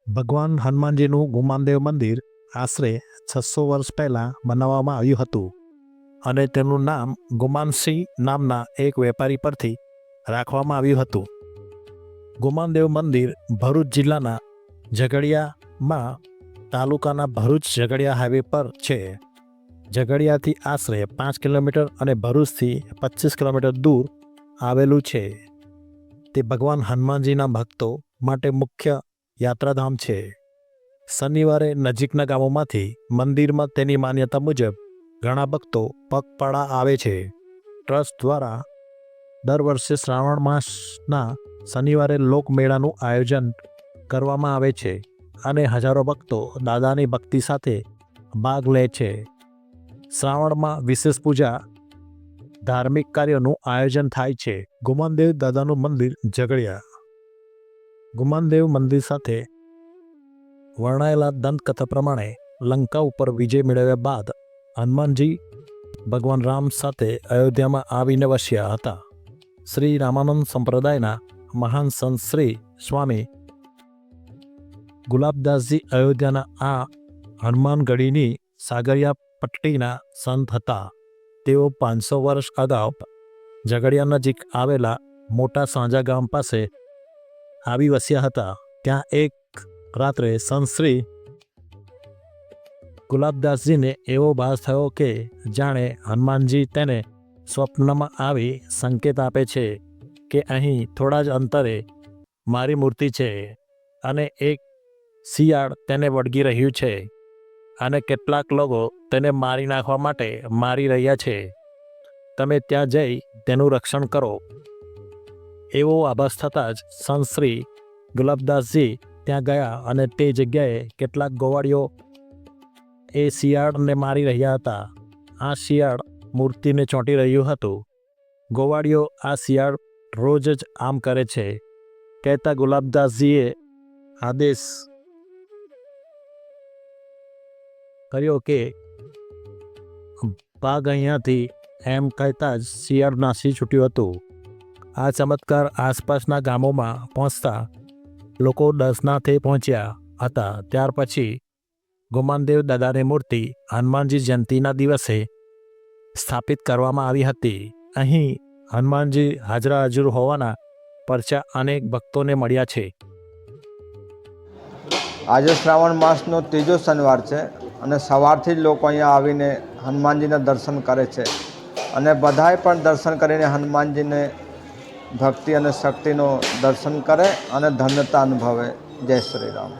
ભગવાન હનુમાનજીનું ગુમાનદેવ મંદિર આશરે 600 વર્ષ પહેલાં બનાવવામાં આવ્યું હતું અને તેનું નામ ગુમાનસિંહ નામના એક વેપારી પરથી રાખવામાં આવ્યું હતું. ગુમાનદેવ મંદિર ભરૂચ જિલ્લાના ઝઘડિયામાં તાલુકાના ભરૂચ ઝઘડિયા હાઈવે પર છે. ઝઘડિયાથી આશરે 5 કિલોમીટર અને ભરૂચથી 25 કિલોમીટર દૂર આવેલું છે. તે ભગવાન હનુમાનજીના ભક્તો માટે મુખ્ય યાત્રાધામ છે. શનિવારે નજીકના ગામોમાંથી મંદિરમાં તેની માન્યતા મુજબ ઘણા ભક્તો પગપાળા આવે છે. ટ્રસ્ટ દ્વારા દર વર્ષે શ્રાવણ માસના શનિવારે લોકમેળાનું આયોજન કરવામાં આવે છે અને હજારો ભક્તો દાદાની ભક્તિ સાથે ભાગ લે છે. શ્રાવણમાં વિશેષ પૂજા ધાર્મિક કાર્યોનું આયોજન થાય છે. ગુમાનદેવ દાદાનું મંદિર ઝઘડિયા. ગુમાનદેવ મંદિર સાથે વર્ણવેલા દંતકથા પ્રમાણે લંકા ઉપર વિજય મેળવ્યા બાદ હનુમાનજી ભગવાન રામ સાથે અયોધ્યામાં આવીને વસ્યા હતા. શ્રી રામાનંદ સંપ્રદાયના મહાન સંત શ્રી સ્વામી ગુલાબદાસજી અયોધ્યાના આ હનુમાનગઢીની સાગરિયા પટ્ટીના સંત હતા. તેઓ 500 વર્ષ અગાઉ ઝઘડિયા નજીક આવેલા મોટા સાંજા ગામ પાસે આવી વસ્યા હતા. ત્યાં એક રાત્રે સંત શ્રી ગુલાબદાસજીને એવો ભાસ થયો કે જાણે હનુમાનજી તેને સ્વપ્નમાં આવી સંકેત આપે છે કે અહીં થોડા જ અંતરે મારી મૂર્તિ છે અને એક શિયાળ તેને વળગી રહ્યું છે અને કેટલાક લોકો તેને મારી નાખવા માટે મારી રહ્યા છે. તમે ત્યાં જઈ તેનું રક્ષણ કરો. એવો આભાસ થતાં જ સંત શ્રી ગુલાબદાસજી ત્યાં ગયા અને તે જગ્યાએ કેટલાક ગોવાળીઓ એ શિયાળને મારી રહ્યા હતા. આ શિયાળ મૂર્તિને ચોંટી રહ્યું હતું. ગોવાળીઓ આ શિયાળ રોજ જ આમ કરે છે, કહેતા ગુલાબદાસજીએ આદેશ કર્યો કે ભાગ અહીંયાથી, એમ કહેતા જ શિયાળ નાસી છૂટ્યું હતું. આ ચમત્કાર આસપાસના ગામોમાં પહોંચતા લોકો દર્શનાર્થે પહોંચ્યા હતા. ત્યાર પછી ગુમાનદેવ દાદાની મૂર્તિ હનુમાનજી જયંતિના દિવસે સ્થાપિત કરવામાં આવી હતી. અહીં હનુમાનજી હાજર હોવાના પરચા અનેક ભક્તોને મળ્યા છે. આજે શ્રાવણ માસનો ત્રીજો શનિવાર છે અને સવારથી જ લોકો અહીંયા આવીને હનુમાનજીના દર્શન કરે છે અને બધાએ પણ દર્શન કરીને હનુમાનજીને ભક્તિ અને શક્તિનો દર્શન કરે અને ધન્યતા અનુભવે. જય શ્રી રામ.